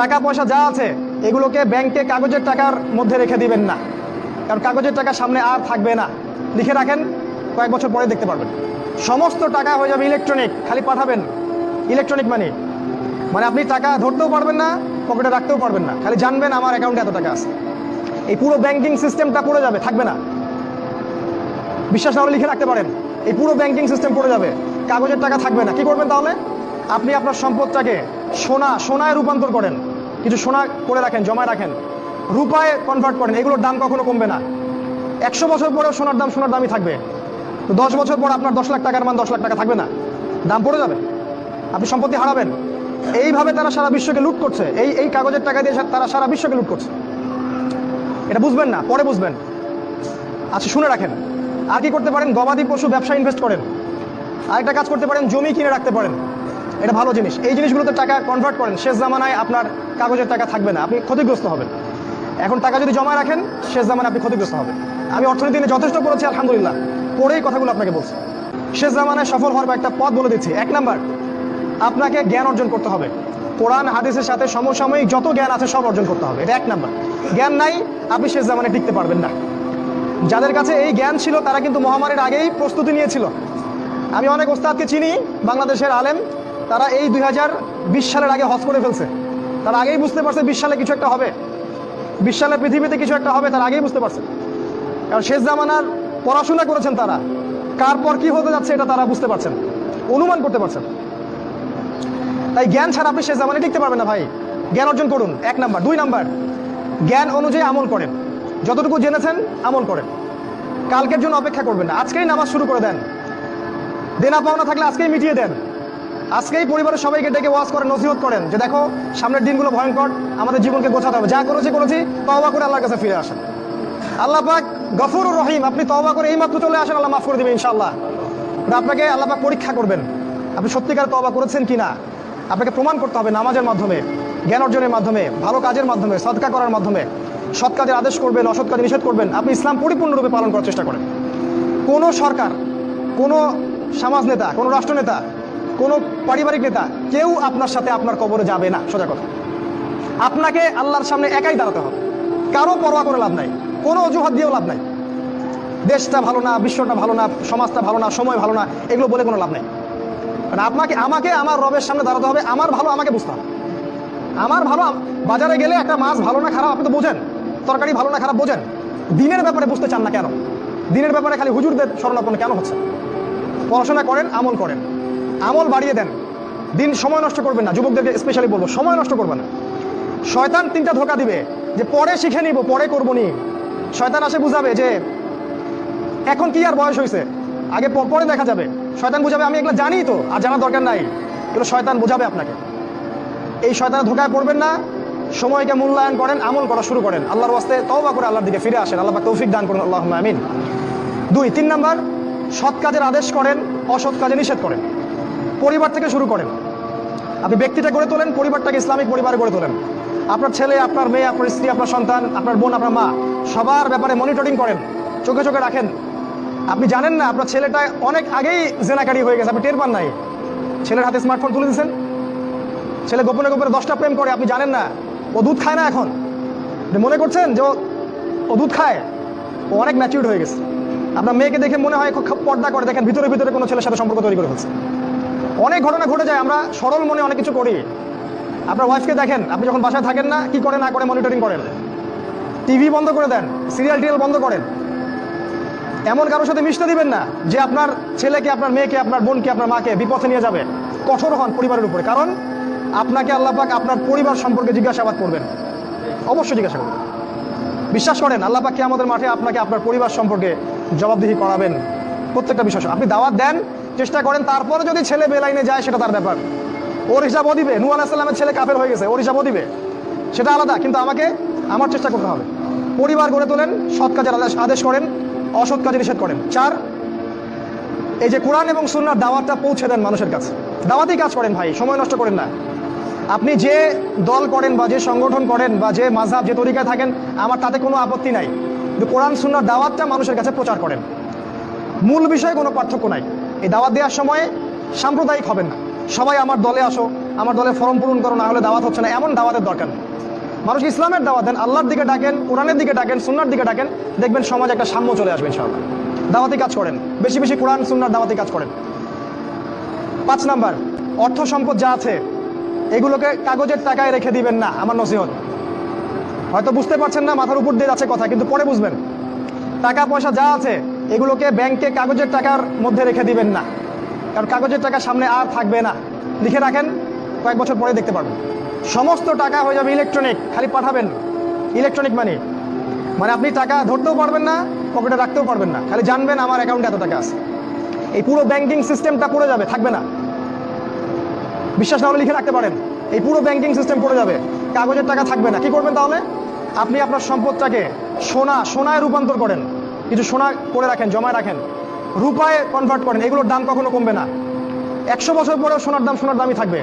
টাকা পয়সা যা আছে এগুলোকে ব্যাংকে কাগজের টাকার মধ্যে রেখে দিবেন না, কারণ কাগজের টাকা সামনে আর থাকবে না। লিখে রাখেন, কয়েক বছর পরে দেখতে পারবেন সমস্ত টাকা হয়ে যাবে ইলেকট্রনিক। খালি পাঠাবেন ইলেকট্রনিক মানি, মানে আপনি টাকা ধরতেও পারবেন না, পকেটে রাখতেও পারবেন না, খালি জানবেন আমার অ্যাকাউন্টে এত টাকা আছে। এই পুরো ব্যাংকিং সিস্টেমটা পড়ে যাবে, থাকবে না। বিশ্বাস না হলে লিখে রাখতে পারেন, এই পুরো ব্যাংকিং সিস্টেম পড়ে যাবে, কাগজের টাকা থাকবে না। কি করবেন তাহলে? আপনি আপনার সম্পদটাকে সোনায় রূপান্তর করেন, কিছু সোনা করে রাখেন, জমায় রাখেন, রূপায় কনভার্ট করেন। এগুলোর দাম কখনো কমবে না। 100 বছর পরেও সোনার দামই থাকবে। তো 10 বছর পর আপনার 10 লাখ টাকার মান 10 লাখ টাকা থাকবে না, দাম পড়ে যাবে, আপনি সম্পত্তি হারাবেন। এইভাবে তারা সারা বিশ্বকে লুট করছে, এই কাগজের টাকা দিয়ে তারা সারা বিশ্বকে লুট করছে। এটা বুঝবেন না, পরে বুঝবেন। আচ্ছা শুনে রাখেন, আর কি করতে পারেন? গবাদি পশু ব্যবসা ইনভেস্ট করেন। আরেকটা কাজ করতে পারেন, জমি কিনে রাখতে পারেন, এটা ভালো জিনিস। এই জিনিসগুলোতে টাকা কনভার্ট করেন। শেষ জামানায় আপনার কাগজের টাকা থাকবে না, আপনি ক্ষতিগ্রস্ত হবেন। এখন টাকা যদি জমা রাখেন, শেষ জামানায় আপনি ক্ষতিগ্রস্ত হবেন। আমি অর্থনীতি নিয়ে যথেষ্ট পড়েছি আলহামদুলিল্লাহ, পরেই কথাগুলো আপনাকে বলছি। শেষ জামানায় সফল হওয়ার একটা পথ বলে দিচ্ছি। 1 নাম্বার, আপনাকে জ্ঞান অর্জন করতে হবে। কোরআন হাদিসের সাথে সমসাময়িক যত জ্ঞান আছে সব অর্জন করতে হবে, এটা 1 নাম্বার। জ্ঞান নাই, আপনি শেষ জামানায় টিকতে পারবেন না। যাদের কাছে এই জ্ঞান ছিল তারা কিন্তু মহামারীর আগেই প্রস্তুতি নিয়েছিল। আমি অনেক ওস্তাদকে চিনি, বাংলাদেশের আলেম, তারা এই 2020 সালের আগে হজ করে ফেলছে। তারা আগেই বুঝতে পারছে 20 সালে কিছু একটা হবে, 20 সালে পৃথিবীতে কিছু একটা হবে, তারা আগেই বুঝতে পারছে। কারণ শেষ জামানার পড়াশোনা করেছেন তারা, কার পর কি হতে যাচ্ছে এটা তারা বুঝতে পারছেন, অনুমান করতে পারছেন। তাই জ্ঞান ছাড়া আপনি শেষ জামানায় টিকতে পারবেন না ভাই। জ্ঞান অর্জন করুন, 1 নাম্বার। 2 নাম্বার, জ্ঞান অনুযায়ী আমল করেন। যতটুকু জেনেছেন আমল করেন, কালকের জন্য অপেক্ষা করবেন না। আজকেই নামাজ শুরু করে দেন, দেনা পাওনা থাকলে আজকেই মিটিয়ে দেন। আজকেই পরিবারের সবাইকে ডেকে ওয়াজ করেন, নসিহত করেন যে দেখো সামনের দিনগুলো ভয়ঙ্কর, আমাদের জীবনকে গোছাতে হবে, যা করেছি তওবা করে আল্লাহর কাছে ফিরে আসেন। আল্লাহ পাক গফুরুর রহিম, আপনি তওবা করে এইমাত্র চলে আসেন, আল্লাহ মাফ করে দিবেন ইনশাআল্লাহ। আপনাকে আল্লাহ পাক পরীক্ষা করবেন আপনি সত্যিকার তওবা করেছেন কিনা। আপনাকে প্রমাণ করতে হবে নামাজের মাধ্যমে, জ্ঞান অর্জনের মাধ্যমে, ভালো কাজের মাধ্যমে, সদকা করার মাধ্যমে। সৎ কাজের আদেশ করবেন, অসৎ কাজে নিষেধ করবেন। আপনি ইসলাম পরিপূর্ণরূপে পালন করার চেষ্টা করেন। কোনো সরকার, কোনো সমাজ নেতা, কোনো রাষ্ট্রনেতা, কোনো পারিবারিক নেতা, কেউ আপনার সাথে আপনার কবরে যাবে না। সোজা কথা, আপনাকে আল্লাহর সামনে একাই দাঁড়াতে হবে। কারো পরোয়া করে লাভ নাই, কোনো অজুহাত দিয়েও লাভ নাই। দেশটা ভালো না, বিশ্বটা ভালো না, সমাজটা ভালো না, সময় ভালো না, এগুলো বলে কোনো লাভ নাই। কারণ আমাকে আমার রবের সামনে দাঁড়াতে হবে। আমার ভালো আমাকে বুঝতে হবে। আমার ভালো, বাজারে গেলে একটা মাছ ভালো না খারাপ আপনি তো বোঝেন, তরকারি ভালো না খারাপ বোঝেন। দিনের ব্যাপারে বুঝতে চান না কেন? দিনের ব্যাপারে খালি হুজুরদের শরণাপন্ন কেন হচ্ছে? পড়াশোনা করেন, আমল করেন, আমল বাড়িয়ে দেন। দিন সময় নষ্ট করবেন না। যুবকদেরকে স্পেশালি বলবো, সময় নষ্ট করবেন না। শয়তান 3টা ধোঁকা দিবে যে পরে শিখে নিব, পরে করবো নি। শয়তান আসে বুঝাবে যে এখন কি আর বয়স হয়েছে, আগে পরে দেখা যাবে। শয়তান বুঝাবে আমি এগুলো জানি তো, আর জানার দরকার নাই। এগুলো শয়তান বোঝাবে আপনাকে। এই শয়তানের ধোঁকায় পড়বেন না। সময়কে মূল্যায়ন করেন, আমল করা শুরু করেন। আল্লাহর ওয়াস্তে তওবা করে আল্লাহর দিকে ফিরে আসেন। আল্লাহ পাক তৌফিক দান করুন, আল্লাহুম্মা আমিন। 3 নাম্বার, সৎ কাজের আদেশ করেন, অসৎ কাজে নিষেধ করেন। পরিবার থেকে শুরু করেন। আপনি ব্যক্তিটা গড়ে তোলেন, পরিবারটাকে ইসলামিক পরিবারে গড়ে তোলেন। আপনার ছেলে, আপনার মেয়ে, আপনার স্ত্রী, আপনার সন্তান, আপনার বোন, আপনার মা, সবার ব্যাপারে মনিটরিং করেন, চোখে চোখে রাখেন। আপনি জানেন না আপনার ছেলেটা অনেক আগেই জেনাকারী হয়ে গেছে, আপনি টের পান নাই। ছেলের হাতে স্মার্টফোন তুলে দিচ্ছেন, ছেলে গোপনে গোপনে 10টা প্রেম করে, আপনি জানেন না। ও দুধ খায় না এখন, মনে করছেন যে ও দুধ খায়, ও অনেক ম্যাচিউরড হয়ে গেছে। আপনার মেয়েকে দেখে মনে হয় খুব পর্দা করে, দেখেন ভিতরে ভিতরে কোনো ছেলের সাথে সম্পর্ক তৈরি করে ফেলছে। অনেক ঘটনা ঘটে যায়, আমরা সরল মনে অনেক কিছু করি। আপনার ওয়াইফকে দেখেন, আপনি যখন বাসায় থাকেন না, কি করে না করে মনিটরিং করেন। টিভি বন্ধ করে দেন, সিরিয়াল টিরিয়াল বন্ধ করেন। এমন কারোর সাথে মিশতে দিবেন না যে আপনার ছেলেকে, আপনার মেয়েকে, আপনার বোনকে, আপনার মাকে বিপথে নিয়ে যাবে। কঠোর হন পরিবারের উপরে, কারণ আপনাকে আল্লাহ পাক আপনার পরিবার সম্পর্কে জিজ্ঞাসাবাদ করবেন, অবশ্যই জিজ্ঞাসা করবেন। বিশ্বাস করেন আল্লাহ পাক কিয়ামতের মাঠে আপনাকে আপনার পরিবার সম্পর্কে জবাবদিহি করাবেন প্রত্যেকটা বিষয়। আপনি দাওয়াত দেন, চেষ্টা করেন, তারপরে যদি ছেলে বেলাইনে যায় সেটা তার ব্যাপার, ওর হিসাবও দিবে। নূহ আলাইহিস সালামের ছেলে কাফের হয়ে গেছে, ওর হিসাবও দিবে, সেটা আলাদা। কিন্তু আমার চেষ্টা করতে হবে। পরিবার গড়ে তোলেন, সৎ কাজের আদেশ করেন, অসৎ কাজে নিষেধ করেন। 4, এই যে কোরআন এবং সুন্নাহর দাওয়াতটা পৌঁছে দেন মানুষের কাছে। দাওয়াতেই কাজ করেন ভাই, সময় নষ্ট করেন না। আপনি যে দল করেন বা যে সংগঠন করেন বা যে মাযহাব, যে তরিকায় থাকেন, আমার তাতে কোনো আপত্তি নাই, কিন্তু কোরআন সুন্নাহর দাওয়াতটা মানুষের কাছে প্রচার করেন। মূল বিষয়ে কোনো পার্থক্য নাই। এই দাওয়াত দেওয়ার সময় সাম্প্রদায়িক হবেন না। সবাই আমার দলে আসো, আমার দলে ফর্ম পূরণ করো, না হলে দাওয়াত হচ্ছে না, এমন দাওয়াতের দরকার নেই। মানুষ ইসলামের দাওয়াত দেন, আল্লাহর দিকে ডাকেন, কোরআনের দিকে ডাকেন, সুন্নার দিকে ডাকেন, দেখবেন সমাজে একটা সাম্য চলে আসবে ইনশাআল্লাহ। দাওয়াতি কাজ করেন, বেশি বেশি কোরআন সুন্নার দাওয়াতি কাজ করেন। 5 নাম্বার, অর্থ সম্পদ যা আছে এগুলোকে কাগজের টাকায় রেখে দিবেন না, আমার নসিহত। হয়তো বুঝতে পারছেন না, মাথার উপর দিয়ে যাচ্ছে কথা, কিন্তু পরে বুঝবেন। টাকা পয়সা যা আছে এগুলোকে ব্যাংকে কাগজের টাকার মধ্যে রেখে দিবেন না, কারণ কাগজের টাকা সামনে আর থাকবে না। লিখে রাখেন, কয়েক বছর পরে দেখতে পারবেন সমস্ত টাকা হয়ে যাবে ইলেকট্রনিক, খালি পাঠাবেন। ইলেকট্রনিক মানি মানে আপনি টাকা ধরতেও পারবেন না, পকেটে রাখতেও পারবেন না, খালি জানবেন আমার অ্যাকাউন্টে এত টাকা আছে। এই পুরো ব্যাংকিং সিস্টেমটা পড়ে যাবে, থাকবে না। বিশ্বাস না হলে লিখে রাখতে পারেন, এই পুরো ব্যাংকিং সিস্টেম পড়ে যাবে, কাগজের টাকা থাকবে না। কি করবেন তাহলে? আপনি আপনার সম্পদটাকে সোনায় রূপান্তর করেন, কিছু সোনা করে রাখেন, জমায় রাখেন, রূপায় কনভার্ট করেন। এগুলোর দাম কখনো কমবে না। 100 বছর পরেও সোনার দামই থাকবে।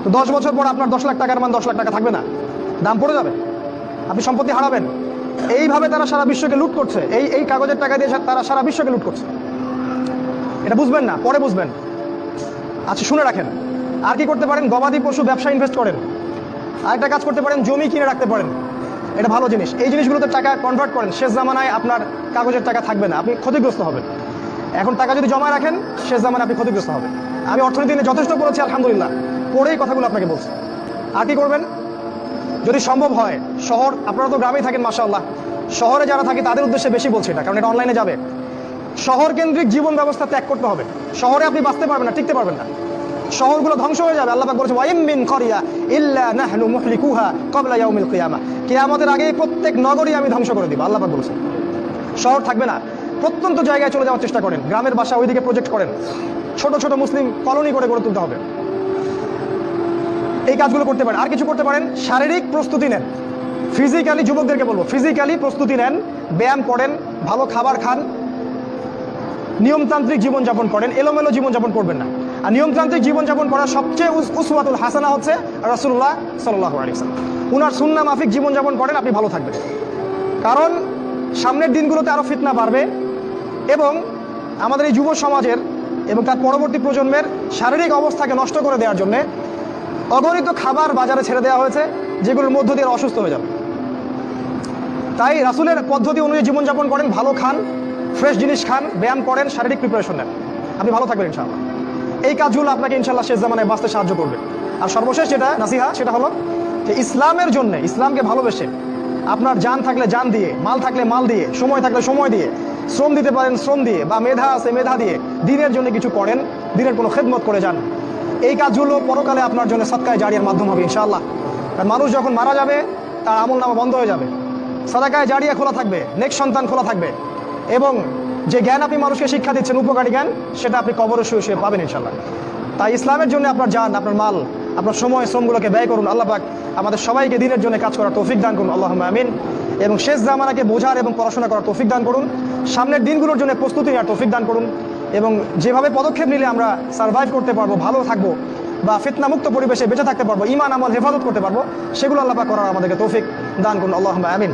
তো 10 বছর পর আপনার 10 লাখ টাকার মান 10 লাখ টাকা থাকবে না, দাম পড়ে যাবে, আপনি সম্পত্তি হারাবেন। এইভাবে তারা সারা বিশ্বকে লুট করছে, এই কাগজের টাকা দিয়ে তারা সারা বিশ্বকে লুট করছে। এটা বুঝবেন না, পরে বুঝবেন। আচ্ছা, শুনে রাখেন। আর কি করতে পারেন? গবাদি পশু ব্যবসা ইনভেস্ট করেন। আরেকটা কাজ করতে পারেন, জমি কিনে রাখতে পারেন, এটা ভালো জিনিস। এই জিনিসগুলোতে টাকা কনভার্ট করেন। শেষ জামানায় আপনার কাগজের টাকা থাকবে না, আপনি ক্ষতিগ্রস্ত হবেন। এখন টাকা যদি জমা রাখেন, শেষ জামানায় আপনি ক্ষতিগ্রস্ত হবেন। আমি অর্থনীতি নিয়ে যথেষ্ট পড়েছি আলহামদুলিল্লাহ, পড়েই কথাগুলো আপনাকে বলছি। আর কি করবেন? যদি সম্ভব হয়, শহর, আপনারা তো গ্রামেই থাকেন মাশাআল্লাহ, শহরে যারা থাকে তাদের উদ্দেশ্যে বেশি বলছি এটা, কারণ এটা অনলাইনে যাবে। শহর কেন্দ্রিক জীবন ব্যবস্থা ত্যাগ করতে হবে। শহরে আপনি বাঁচতে পারবেন না, টিকতে পারবেন না, শহরগুলো ধ্বংস হয়ে যাবে। আল্লাহ পাক বলেছেন, ওয়া ইম মিন ক্বরিয়া ইল্লা নাহনু মুহলিকুহা ক্বাবলা ইয়াউমিল কিয়ামা, কিয়ামতের আগেই প্রত্যেক নগরী আমি ধ্বংস করে দিব, আল্লাহ পাক বলেছেন। শহর থাকবে না, প্রত্যন্ত জায়গায় চলে যাওয়ার চেষ্টা করেন, গ্রামের বাসা ওইদিকে প্রজেক্ট করেন, ছোট ছোট মুসলিম কলোনি করে গড়ে তুলতে হবে। এই কাজগুলো করতে পারেন। আর কিছু করতে পারেন, শারীরিক প্রস্তুতি নেন। ফিজিক্যালি, যুবকদেরকে বলবো, ফিজিক্যালি প্রস্তুতি নেন, ব্যায়াম করেন, ভালো খাবার খান, নিয়মতান্ত্রিক জীবনযাপন করেন, এলোমেলো জীবনযাপন করবেন না। আর নিয়মতান্ত্রিক জীবনযাপন করার সবচেয়ে উসওয়াতুল হাসানা হচ্ছে রাসূলুল্লাহ সাল্লাল্লাহু আলাইহি ওয়াসাল্লাম। উনার সুন্নাহ মাফিক জীবনযাপন করেন, আপনি ভালো থাকবেন। কারণ সামনের দিনগুলোতে আরও ফিতনা বাড়বে, এবং আমাদের এই যুব সমাজের এবং তার পরবর্তী প্রজন্মের শারীরিক অবস্থাকে নষ্ট করে দেওয়ার জন্য অগণিত খাবার বাজারে ছেড়ে দেওয়া হয়েছে, যেগুলোর মধ্য দিয়ে অসুস্থ হয়ে যাবে। তাই রাসূলের পদ্ধতি অনুযায়ী জীবনযাপন করেন, ভালো খান, ফ্রেশ জিনিস খান, ব্যায়াম করেন, শারীরিক প্রিপারেশন নেন, আপনি ভালো থাকবেন ইনশাআল্লাহ। এই কাজগুলো আপনাকে ইনশাআল্লাহ শেষ জামানায় বাঁচতে সাহায্য করবে। আর সর্বশেষ যেটা নাসিহা, সেটা হলো যে ইসলামের জন্য, ইসলামকে ভালোবেসে আপনার জান থাকলে জান দিয়ে, মাল থাকলে মাল দিয়ে, সময় থাকলে সময় দিয়ে, শ্রম দিতে পারেন শ্রম দিয়ে, বা মেধা আছে মেধা দিয়ে দিনের জন্য কিছু করেন, দিনের কোনো খেদমত করে যান। এই কাজগুলো পরকালে আপনার জন্য সদকায়ে জারিয়ার মাধ্যম হবে ইনশাআল্লাহ। কারণ মানুষ যখন মারা যাবে, তার আমলনামা বন্ধ হয়ে যাবে, সাদাকায়ে জারিয়া খোলা থাকবে, নেক সন্তান খোলা থাকবে, এবং যে জ্ঞান আপনি মানুষকে শিক্ষা দিচ্ছেন, উপকারী জ্ঞান, সেটা আপনি কবরে শুয়ে শুয়ে পাবেন ইনশাআল্লাহ। তাই ইসলামের জন্য আপনার জান, আপনার মাল, আপনার সময়, শ্রমগুলোকে ব্যয় করুন। আল্লাহ পাক আমাদের সবাইকে দিনের জন্য কাজ করার তৌফিক দান করুন, আল্লাহুম্মা আমিন। এবং শেষ জামানাকে বোঝার এবং পড়াশোনা করার তৌফিক দান করুন। সামনের দিনগুলোর জন্য প্রস্তুতি নেওয়ার তৌফিক দান করুন, এবং যেভাবে পদক্ষেপ নিলে আমরা সার্ভাইভ করতে পারবো, ভালো থাকবো, বা ফিতনামুক্ত পরিবেশে বেঁচে থাকতে পারবো, ঈমান আমল হেফাজত করতে পারবো, সেগুলো আল্লাহ পাক করার আমাদেরকে তৌফিক দান করুন, আল্লাহুম্মা আমিন।